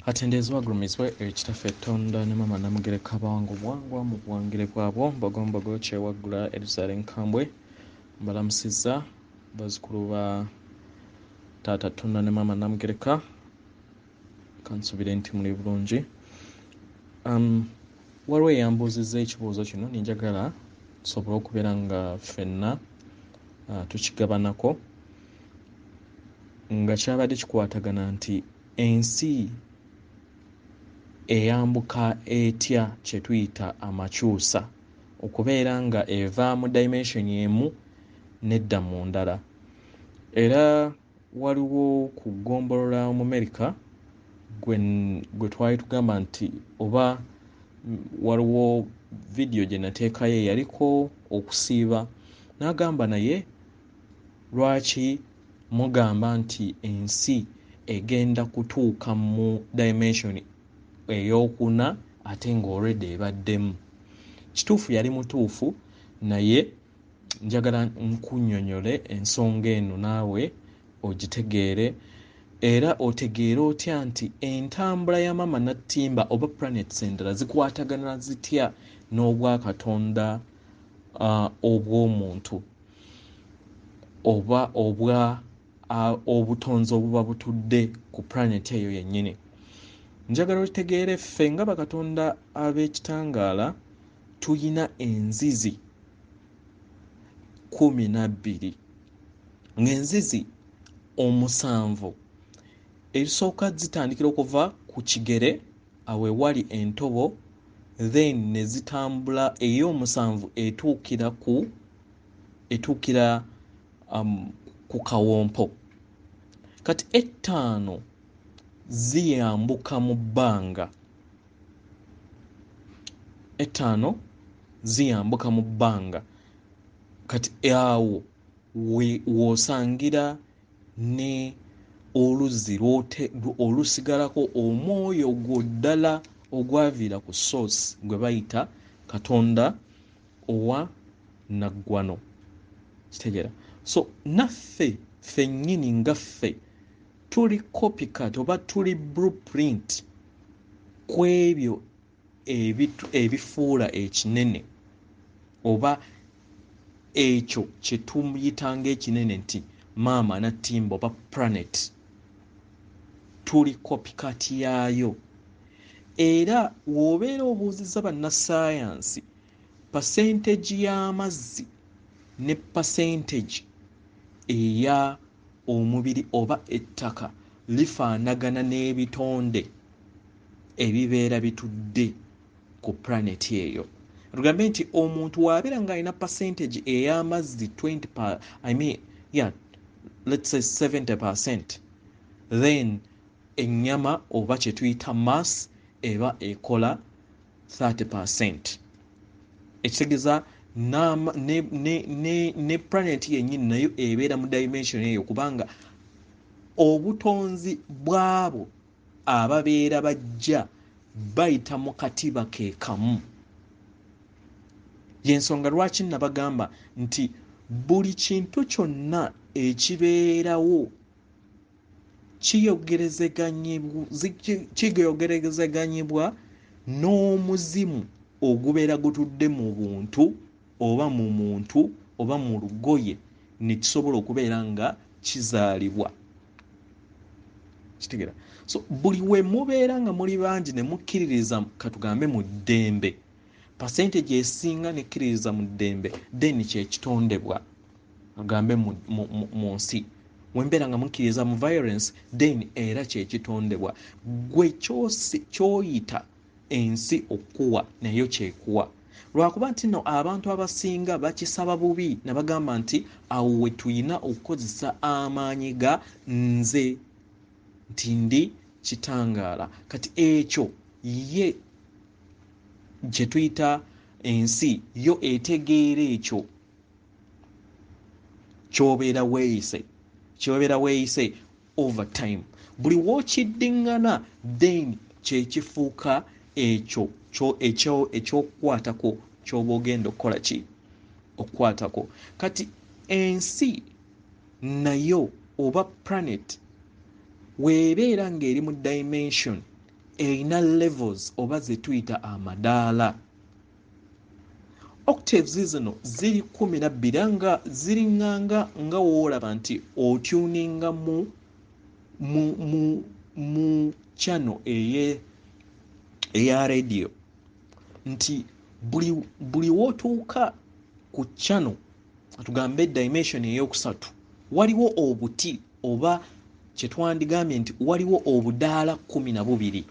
Atendezwa agulumizibwe ekitaffe Tonda ne Maama Namugereka Bwangu bwangwa mu bwangire bwabwo mbagombago kyewaggula Elizabeth Nkambwe mbalamusizza bazzukulu ba taata Tonda ne Maama Namugereka kansubire nti muli bulungi. Waliwo eyambuuzizza ekibuuzo kino ninjagala tusobole okubeera nga ffenna tukigabanako nga kyabadde kikwatagana nti ensi eyambuka etya kye tuyita amakyusa okubeera nga eva mu dimension emu nedda mu ndala. Era waliwo ku ggombolola mu America gwe twali tugamba nti oba waliwo vidiyo gye nateekayo yaliko okusiiba n'agamba naye lwaki mugamba nti ensi egenda kutuuka mu dimension ey'okuna ate ng'olwedde ebaddemu. Kituufu yali mutuufu naye njagala nkunnyonnyole ensonga eno naawe ogitegeere era otegeere otya nti entambula ya Maama Nattimba oba planets endala zikwatagana zitya n'obwakatonda obw'omuntu oba obutonzi obuba butudde ku planet eyo yennyini. Njagala otegeere ffe nga bakatonda ab'ekitangaala tuyina enzizi 12 ng'enzizi 7 ebisooka zitandikira okuva ku kigere awo ewali entobo then ne zitambula ey'omusanvu etuukira ku kawompo. Kati 5 ziyambuka mu bbanga. 5 ziyambuka mu bbanga. Kati awo w'osangira ne oluzzi olusigalako omwoyo gwoddala ogwaviira ku source gwe bayita katonda owa naggwano. Kitegeera? So naffe ffennyini nga ffe tuli copycat oba tuli blueprint ku ebyo ebifuula ekinene oba ekyo kye tumuyitanga ekinene nti Maama Nattimba oba planet. Tuli copycat yaayo. Era w'obeera obuuzizza bannassaayansi percentage y'amazzi ne percentage eya omubiri oba ettaka lifaanagana n'ebitonde ebibeera bitudde ku planet eyo. Tugambe nti omuntu w'abeera ng'alina percentage ey'amazzi 20%, let's say 70%, then ennyama oba kye tuyita mass eba ekola 30%. Ekitegeeza ne planet yennyini nayo ebeera mu dimension eyo kubanga obutonzi bw'abo ababeera bajja bayita mu katiba ke kamu. Y'ensonga lwaki nabagamba nti buli kintu kyonna ekibeerawo kiyogerezeganyibwa n'omuzimu ogubeera gutudde mu buntu oba mu muntu oba mu lugoye ne kisobola okubeera nga kizaalibwa. Kitegeera? So buli we mubeera nga muli bangi ne mukkiririza katugambe mu ddembe, percentage esinga nekkiririza mu ddembe then kyekitondebwa agambe mu nsi. Wembeera nga mukkiriza mu violence then era kyekitondebwa. Gwe kyoyita ensi okuwa nayo kyekuwa. Lwakuba nti no abantu abasinga bakisaba bubi ne bagamba nti awo we tuyina okukozesa amaanyi ga nze nti ndi kitangaala. Kati ekyo ye kye tuyita ensi yo etegeera ekyo ky'obeera weeyise over time. Buli w'okiddiŋŋana then kyekifuuka ekyo ekyokukwatako ky'oba ogenda okukola ki? Okukwatako. Kati ensi nayo oba planet weebeera ng'eri mu dimension erina levels oba ze tuyita amadaala. Octaves zino ziri 12 nga ziringanga nga woolaba nti otuninga mu channel eya radio nti buli wotuuka ku channel tugambe dimension eyokusatu waliwo obuti oba kyetwandigambye nti waliwo obudaala 12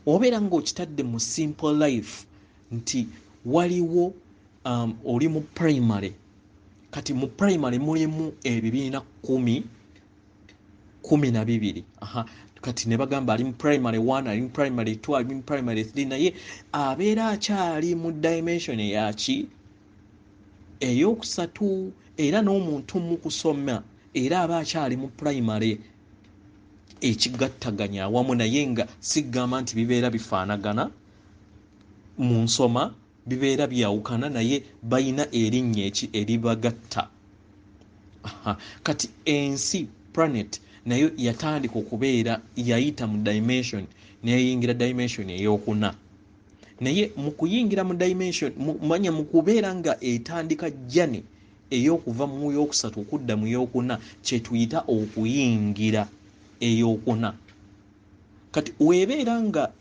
obeera ng'okitadde mu simple life nti waliwo oli mu primary kati mu primary mulimu ebibiina 12 kati ne bagamba ali mu primary 1 ali mu primary 2 ali mu primary 3 naye abeera akyali mu dimension eyaki eyokusatu era n'omuntu mu kusoma era aba akyali mu primary ekigattaganya awamu naye nga sigamba nti bibeera bifaanagana mu nsoma bibeera byawukana naye bayina erinnya eribagatta. Kati ensi planet nayo yatandika okubeera yayita mu dimension neyayingira dimension eyokuna naye mu kuyingira mu dimension manya mu kubeera nga etandika jani eyokuva mu yokusatu okudda mu yokuna kyetuyita okuyingira eyokuna. Kati webeera nga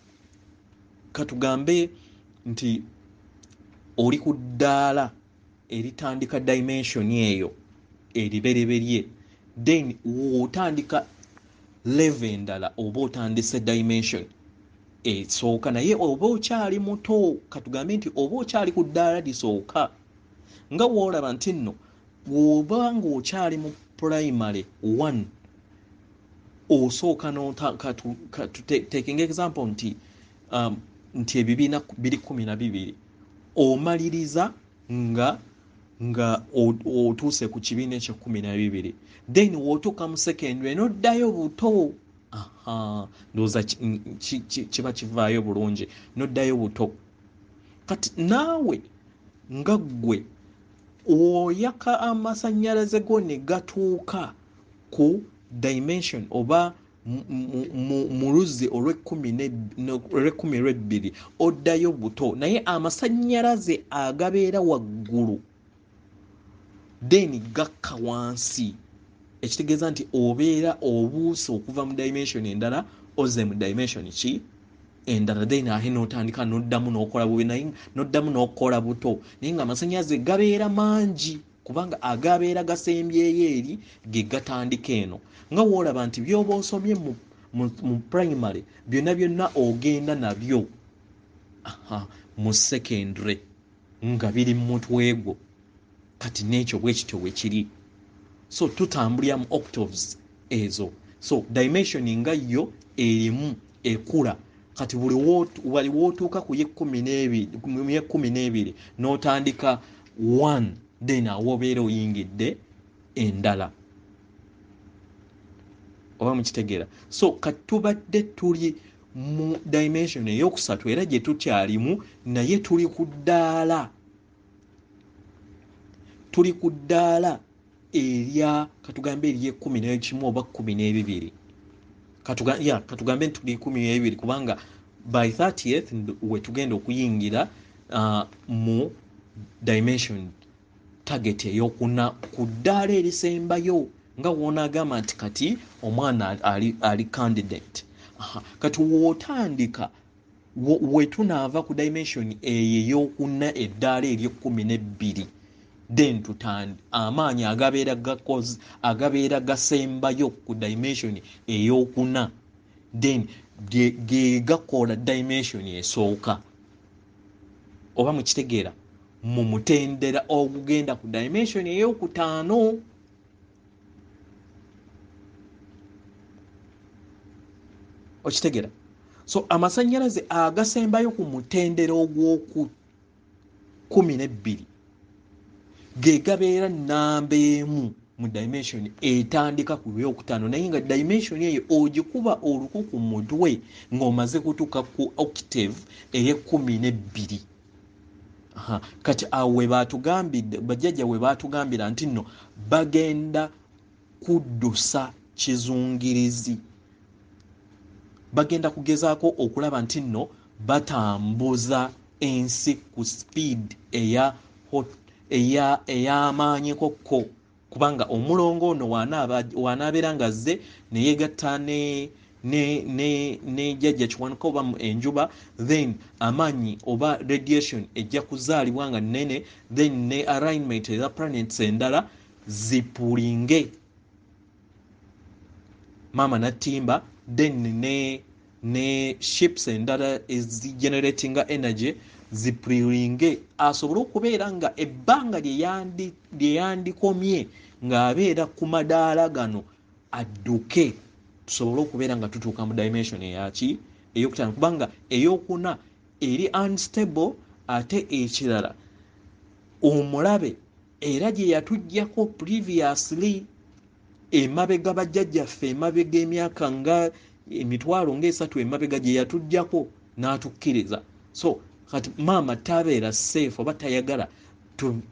katugambe nti oli ku ddaala eritandika dimension eyo eribereberye then wotandika level endala oba otandise dimension esooka naye oba okyali muto katugambe nti oba okyali ku ddaala lisooka nga woolaba nti nno woba ng'okyali mu primary 1 osooka taking example nti ebibiina 12 omaliriza nga otuuse ku kibiina ekyo 12 then wotuuka mu secondary noddayo buto ndowooza kiba kivaayo bulungi noddayo buto. Kati naawe nga ggwe oyaka amasannyalaze go ne gatuuka ku dimension oba mu luzzi olw'ekkumi oddayo buto naye amasannyalaze agabeera waggulu then gakka wansi ekitegeeza nti obeera obuuse okuva mu dimension endala ozze mu dimension ki endala then ahe n'otandika n'oddamu n'okola bubi naye n'oddamu n'okola buto naye nga amasannyalaze gabeera mangi kubanga agabeera gasembyeyo eri ge gatandika eno nga woolaba nti byoba osomye mu primary byonna ogenda nabyo mu secondary nga biri mu mutwe gwo kati n'ekyo bwe kityo bwe kiri so tutambulira mu octaves ezo so dimension nga yo erimu ekula kati buli wootuuka ku ye12 n'otandika 1 then awobeera oyingidde endala oba mukitegeera. So katubadde tuli mu dimension eyokusatu era gye tukyalimu naye tuli ku ddaala erya katugambe ery'e11 oba 12 katugambe nti tuli 12 kubanga by 30th we tugenda okuyingira mu dimension target eyokuna ku ddaala erisembayo nga woonagamba nti kati omwana ali candidate kati wootandika wetunaava ku dimension eyokuna eddaala ery'e12 then amaanyi agabeera gasembayo ku dimension eyokuna then ge gakola dimension esooka oba mukitegeera mu mutendera ogugenda ku dimension ey'okutaano. Okitegeera so amasannyalaze agasembayo ku mutendera ogw'oku 12 ge gabeera namba emu mu dimension etandika ku byokutaano naye nga dimension eyo ogikuba oluku ku mutwe ng'omaze kutuuka ku octave ey'e12. Kati awo we baatugambidde bajjajja we baatugambira nti nno bagenda kuddusa kizungirizi bagenda kugezaako okulaba nti nno batambuza ensi ku speed ey'amaanyi kokko, kubanga omulongo ono wanaabera nga azze ne yeegatta ne jjajja kiwanuka oba enjuba, then amaanyi oba radiation ejja kuzaalibwa nga nnene, then ne alignment eza planets endala zipulinge maama natimba, then ne ships endala ezigeneratinga energy zipulinge, asobole okubeera nga ebbanga lye yandikomye ng'abeera ku madaala gano adduke, tusobole okubeera nga tutuuka mu dimension eyaki ey'okutaano, kubanga ey'okuna eri unstable, ate ekirala omulabe era gye yatuggyako previously emabega bajjajjaffe, emabega emyaka nga emitwalo ng'esatu emabega gye yatuggyako n'atukkiriza. So kati maama tabeera safe oba tayagala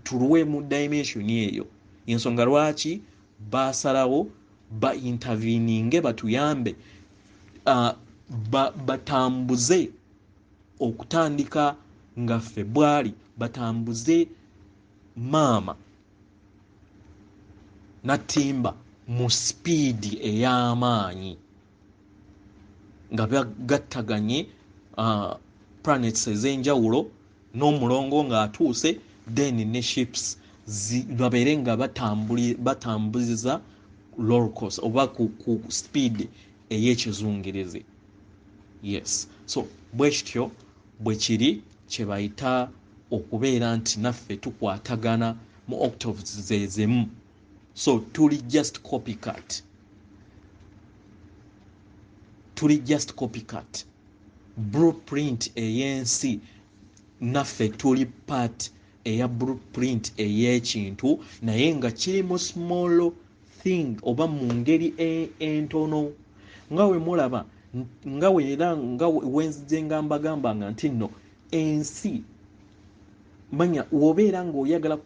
tulwe mu dimension eyo, ensonga lwaki basalawo interveninge batuyambe batambuze okutandika nga February, batambuze maama natimba mu speed ey'amaanyi nga bagattaganye planets ez'enjawulo n'omulongo ng'atuuse, then ne ships babeere nga batambuliza roller coaster oba ku speed ey'ekizungirizi. Yes, so bwe kityo bwe kiri kye bayita okubeera nti naffe tukwatagana mu octaves zezimu, so tuli just copycat blueprint ey'ensi, naffe tuli part eya blueprint ey'ekintu naye nga kiri mu small thing oba mu ngeri entono, nga we mulaba nga wenzije nga mbagambanga nti nno ensi manya wobeera ng'oyagala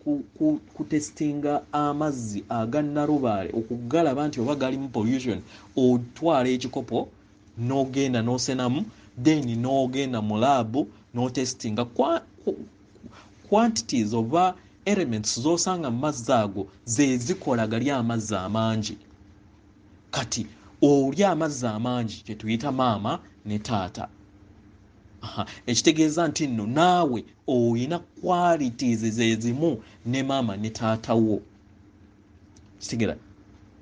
kutestinga amazzi aga nalubaale okugalaba nti oba galimu pollution, otwala ekikopo n'ogenda n'osenamu, then n'ogenda mu laabu n'otestinga quantities oba elements z'osanga mu mazzi ago ze zikola gali amazzi amangi. Kati oli amazzi amangi kye tuyita maama ne taata. Ekitegeeza nti nno naawe oyina qualities zezimu ne maama ne taata wo. Kitegera?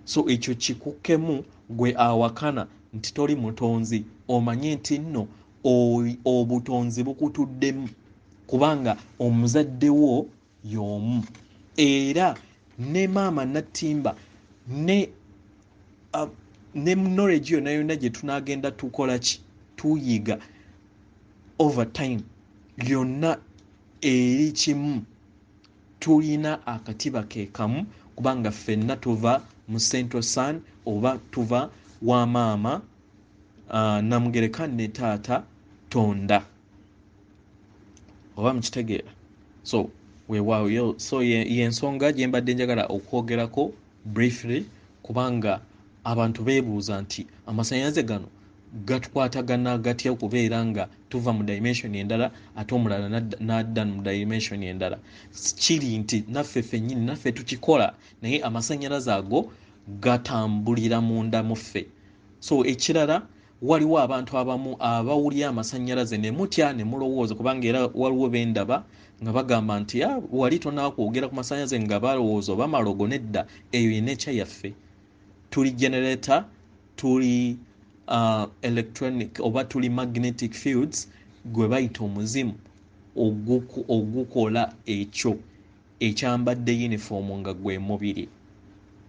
So ekyo kikukkemu gwe awakana nti toli mutonzi, omanye nti nno obutonzi bukutuddemu kubanga omuzadde wo y'omu. Era ne maama natimba ne knowledge yonna gye tunaagenda tukola tuyiga over time byonna eri kimu, tulina akatiba ke kamu kubanga ffenna tuva mu Central Sun oba tuva wa maama Namugereka ne taata Tonda, oba mukitegeera. So weewaawo, so y'ensonga gye mbadde njagala okwogerako briefly, kubanga abantu beebuuza nti amasannyalaze gano gatukwatagana gatya okubeera nga tuva mu dimension endala ate omulala n'adda mu dimension endala. Kiri nti naffe ffennyini naffe tukikola naye amasannyalaze ago gatambulira munda mu ffe. So ekirala, waliwo abantu abamu abawulira amasannyalaze ne mutya ne mulowooza, kubanga era waliwo bendaba nga bagamba nti wali tonakwogera ku masannyalaze nga balowooza oba malogo. Nedda, eyo ye nature yaffe. Tuli generator, tuli electronic oba tuli magnetic fields gwe bayita omuzimu ogukola ekyo ekyambadde uniform nga gwe mubiri.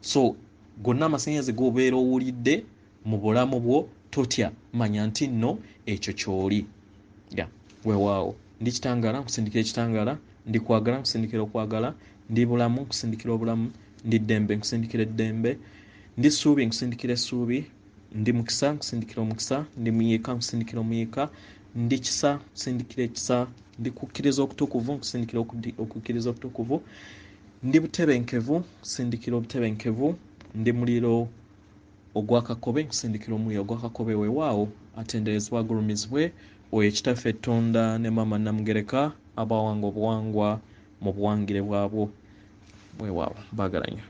So gonna amasannyalaze gobeera owulidde mu bulamu bwo, totya, manya nti nno ekyo kyoli. Weewaawo, ndi Kitangaala nkusindikira ekitangaala, ndi kwagala nkusindikira okwagala, ndi bulamu nkusindikira obulamu, ndi ddembe nkusindikira eddembe, ndi ssuubi nkusindikira essuubi, ndi mukisa nkusindikira omukisa, ndi muyiika nkusindikira omuyiika, ndi kisa nkusindikira ekisa, ndi kukkiriza okutukuvu nkusindikira okukkiriza okutukuvu, ndi butebenkevu nkusindikira obutebenkevu, ndi muliro ogwakakobe nkusindikira omuliro ogwakakobe weewaawo atenderezebwa agulumizibwe oyo ekitaffe ettonda ne maama Namugereka abawanga obuwangwa mu buwangire bwabwo weewaawo baagalanya